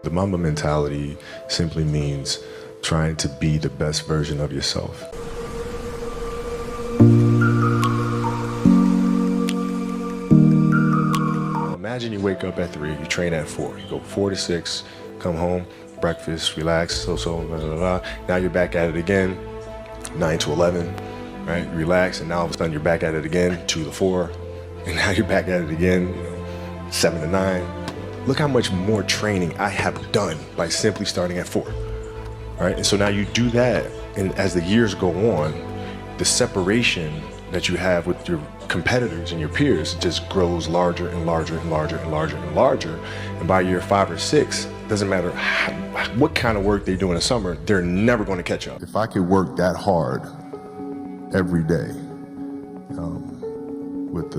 The Mamba mentality simply means trying to be the best version of yourself. Imagine you wake up at 3, you train at 4. You go 4 to 6, come home, breakfast, relax, blah, blah, blah. Now you're back at it again, 9 to 11, right? Relax, and now all of a sudden you're back at it again, 2 to 4, and now you're back at it again, 7 to 9. Look how much more training I have done by simply starting at 4, right? And so now you do that, and as the years go on, the separation that you have with your competitors and your peers just grows larger and larger and larger and larger and larger. And by year 5 or 6, doesn't matter what kind of work they do in the summer, they're never going to catch up. If I could work that hard every day, with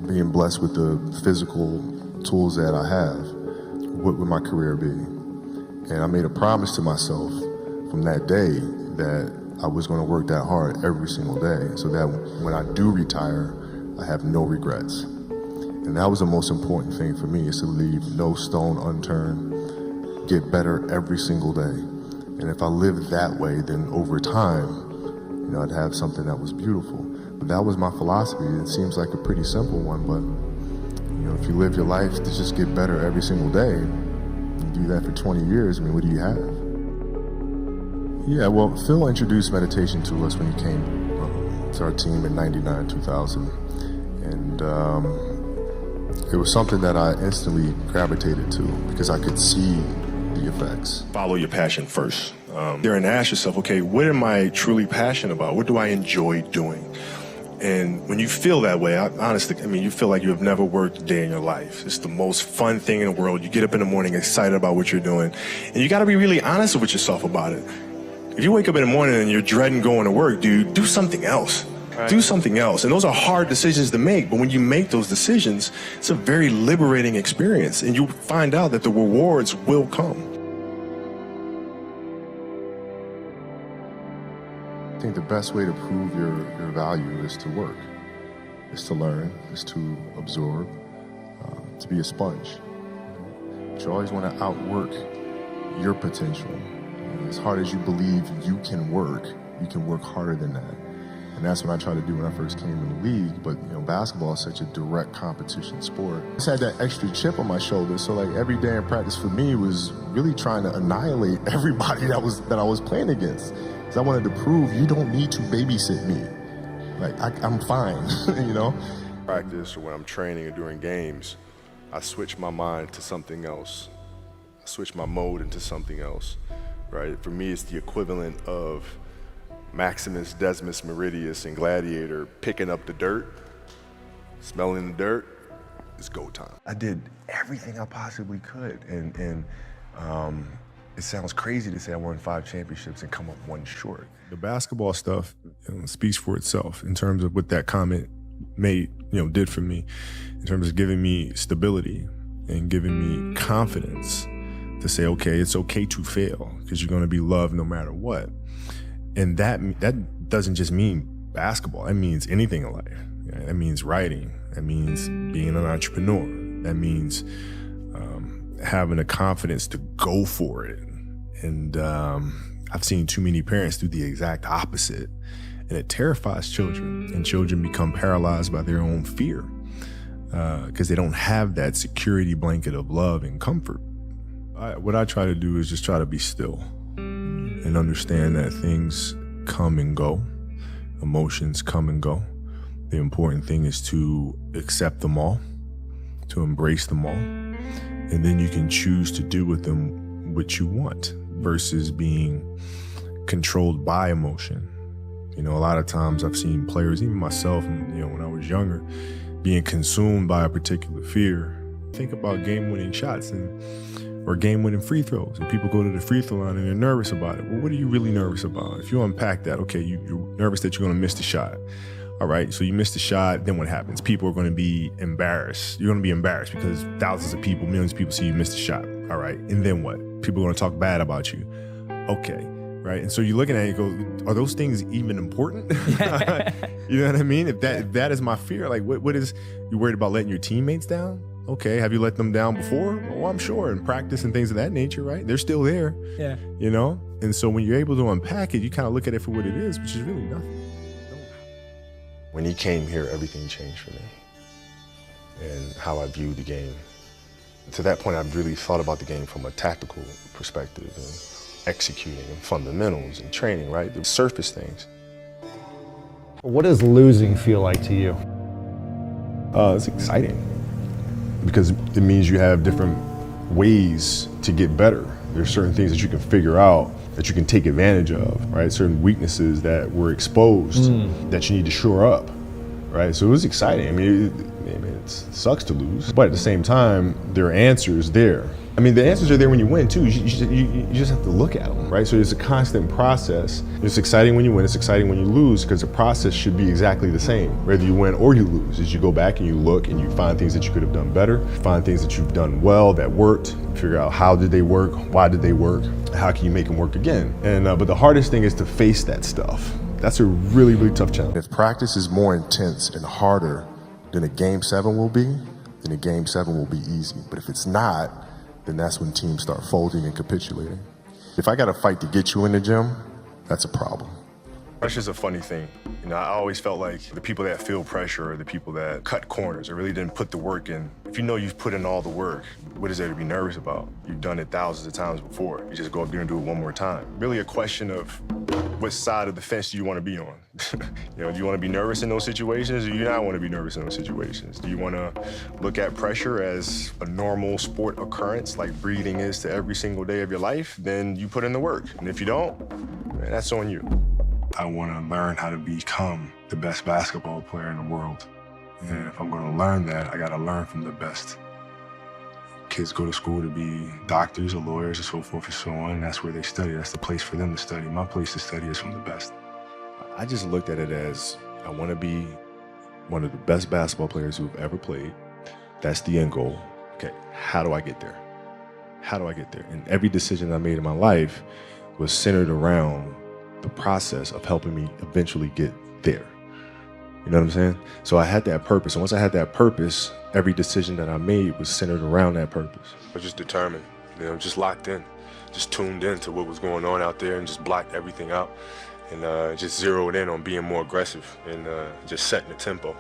being blessed with the physical tools that I have, what would my career be? And I made a promise to myself from that day that I was going to work that hard every single day so that when I do retire, I have no regrets. And that was the most important thing for me, is to leave no stone unturned, get better every single day. And if I lived that way, then over time, I'd have something that was beautiful. But that was my philosophy. It seems like a pretty simple one, but if you live your life to just get better every single day, you do that for 20 years, what do you have? Yeah, well, Phil introduced meditation to us when he came to our team in 99, 2000. And it was something that I instantly gravitated to because I could see the effects. Follow your passion first. There and ask yourself, okay, what am I truly passionate about? What do I enjoy doing? And when you feel that way, honestly, you feel like you have never worked a day in your life. It's the most fun thing in the world. You get up in the morning excited about what you're doing. And you got to be really honest with yourself about it. If you wake up in the morning and you're dreading going to work, dude, do something else. Right. Do something else. And those are hard decisions to make, but when you make those decisions, it's a very liberating experience, and you find out that the rewards will come. I think the best way to prove your value is to work, is to learn, is to absorb, to be a sponge. You always want to outwork your potential. As hard as you believe you can work harder than that. And that's what I tried to do when I first came in the league. But basketball is such a direct competition sport. I just had that extra chip on my shoulder, so like every day in practice for me was really trying to annihilate everybody that I was playing against. Because I wanted to prove you don't need to babysit me. Like I'm fine, Practice, or when I'm training or during games, I switch my mind to something else. I switch my mode into something else. Right? For me, it's the equivalent of Maximus, Decimus, Meridius, and Gladiator picking up the dirt, smelling the dirt. It's go time. I did everything I possibly could, and it sounds crazy to say I won 5 championships and come up 1 short. The basketball stuff speaks for itself in terms of what that comment did for me, in terms of giving me stability and giving me confidence to say, okay, it's okay to fail because you're going to be loved no matter what. And that doesn't just mean basketball. That means anything in life. That means writing. That means being an entrepreneur. That means having the confidence to go for it. And I've seen too many parents do the exact opposite. And it terrifies children. And children become paralyzed by their own fear because they don't have that security blanket of love and comfort. What I try to do is just try to be still and understand that things come and go, emotions come and go. The important thing is to accept them all, to embrace them all, and then you can choose to do with them what you want versus being controlled by emotion. A lot of times I've seen players, even myself, when I was younger, being consumed by a particular fear. Think about game-winning shots or game-winning free throws, and people go to the free throw line and they're nervous about it. Well, what are you really nervous about? If you unpack that, okay, you're nervous that you're going to miss the shot. All right, so you miss the shot, then what happens? People are going to be embarrassed. You're going to be embarrassed because thousands of people, millions of people see you miss the shot. All right, and then what? People are going to talk bad about you. Okay, right? And so you're looking at it and go, are those things even important? You know what I mean? If that is my fear, like what is, you worried about letting your teammates down? Okay, have you let them down before? Oh, I'm sure, in practice and things of that nature, right? They're still there. Yeah. You know? And so when you're able to unpack it, you kind of look at it for what it is, which is really nothing. When he came here, everything changed for me and how I viewed the game. To that point, I've really thought about the game from a tactical perspective and executing and fundamentals and training, right? The surface things. What does losing feel like to you? It's exciting because it means you have different ways to get better. There's certain things that you can figure out that you can take advantage of, right? Certain weaknesses that were exposed that you need to shore up, right? So it was exciting. I mean, it sucks to lose, but at the same time, there are answers there. I mean, the answers are there when you win too. You just have to look at them, right? So it's a constant process. It's exciting when you win, it's exciting when you lose, because the process should be exactly the same, whether you win or you lose. As you go back and you look and you find things that you could have done better, find things that you've done well that worked, figure out how did they work, why did they work, how can you make them work again? And but the hardest thing is to face that stuff. That's a really, really tough challenge. If practice is more intense and harder than a Game 7 will be, then a Game 7 will be easy. But if it's not, then that's when teams start folding and capitulating. If I got to fight to get you in the gym, that's a problem. Pressure's a funny thing. You know, I always felt like the people that feel pressure are the people that cut corners or really didn't put the work in. If you know you've put in all the work, what is there to be nervous about? You've done it thousands of times before. You just go up there and do it one more time. Really a question of what side of the fence do you want to be on? You know, do you want to be nervous in those situations, or do you not want to be nervous in those situations? Do you want to look at pressure as a normal sport occurrence, like breathing is to every single day of your life? Then you put in the work. And if you don't, man, that's on you. I want to learn how to become the best basketball player in the world. And if I'm going to learn that, I got to learn from the best. Kids go to school to be doctors or lawyers or so forth and so on. That's where they study. That's the place for them to study. My place to study is from the best. I just looked at it as I want to be one of the best basketball players who've ever played. That's the end goal. Okay, how do I get there? How do I get there? And every decision I made in my life was centered around the process of helping me eventually get there. You know what I'm saying? So I had that purpose. And once I had that purpose, every decision that I made was centered around that purpose. I was just determined, you know, just locked in, just tuned in to what was going on out there and just blocked everything out and just zeroed in on being more aggressive and just setting the tempo.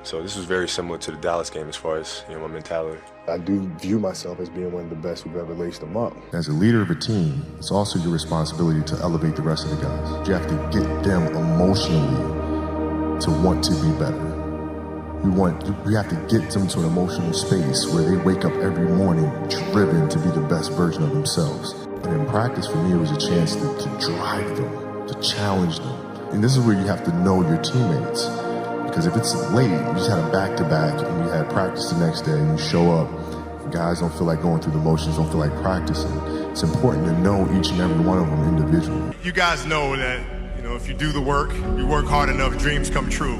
So this was very similar to the Dallas game as far as, you know, my mentality. I do view myself as being one of the best who've ever laced them up. As a leader of a team, it's also your responsibility to elevate the rest of the guys. You have to get them emotionally to want to be better. You have to get them to an emotional space where they wake up every morning driven to be the best version of themselves. And in practice, for me, it was a chance to drive them, to challenge them. And this is where you have to know your teammates. Because if it's late, you just had a back-to-back and you had practice the next day and you show up, and guys don't feel like going through the motions, don't feel like practicing. It's important to know each and every one of them individually. You guys know that, you know, if you do the work, you work hard enough, dreams come true.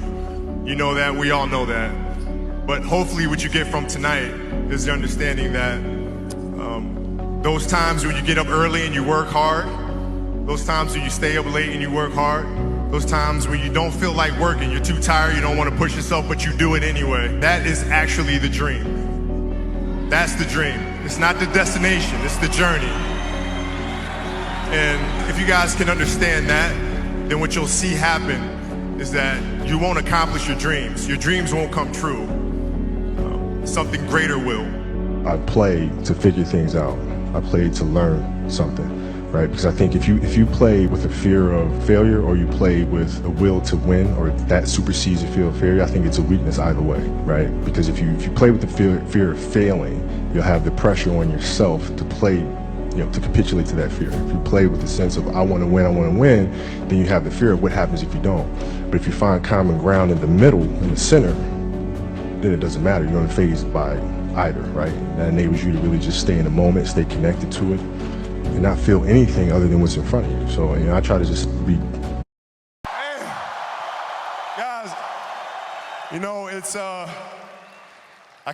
You know that, we all know that. But hopefully what you get from tonight is the understanding that those times when you get up early and you work hard, those times when you stay up late and you work hard, those times when you don't feel like working, you're too tired, you don't want to push yourself, but you do it anyway. That is actually the dream. That's the dream. It's not the destination, it's the journey. And if you guys can understand that, then what you'll see happen is that you won't accomplish your dreams. Your dreams won't come true. Something greater will. I play to figure things out. I play to learn something. Right? Because I think if you play with a fear of failure or you play with a will to win or that supersedes a fear of failure, I think it's a weakness either way, right? Because if you play with the fear of failing, you'll have the pressure on yourself to play, you know, to capitulate to that fear. If you play with the sense of I want to win, then you have the fear of what happens if you don't. But if you find common ground in the middle, in the center, then it doesn't matter. You're unfazed by either, right? That enables you to really just stay in the moment, stay connected to it, and not feel anything other than what's in front of you. So, you know, I try to just be. Hey, guys, you know, it's, I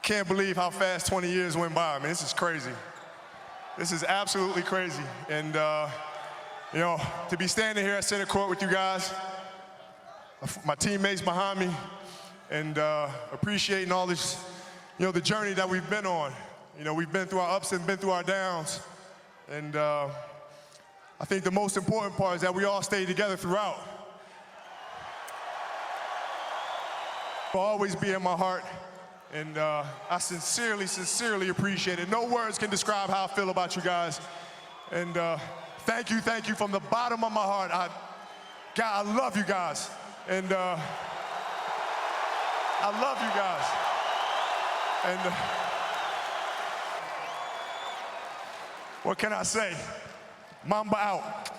can't believe how fast 20 years went by. I mean, this is crazy. This is absolutely crazy. And, you know, to be standing here at center court with you guys, my teammates behind me, and appreciating all this the journey that we've been on. We've been through our ups and been through our downs. And I think the most important part is that we all stay together throughout. Will always be in my heart. And I sincerely, sincerely appreciate it. No words can describe how I feel about you guys. And thank you from the bottom of my heart. God, I love you guys. And I love you guys. And what can I say? Mamba out.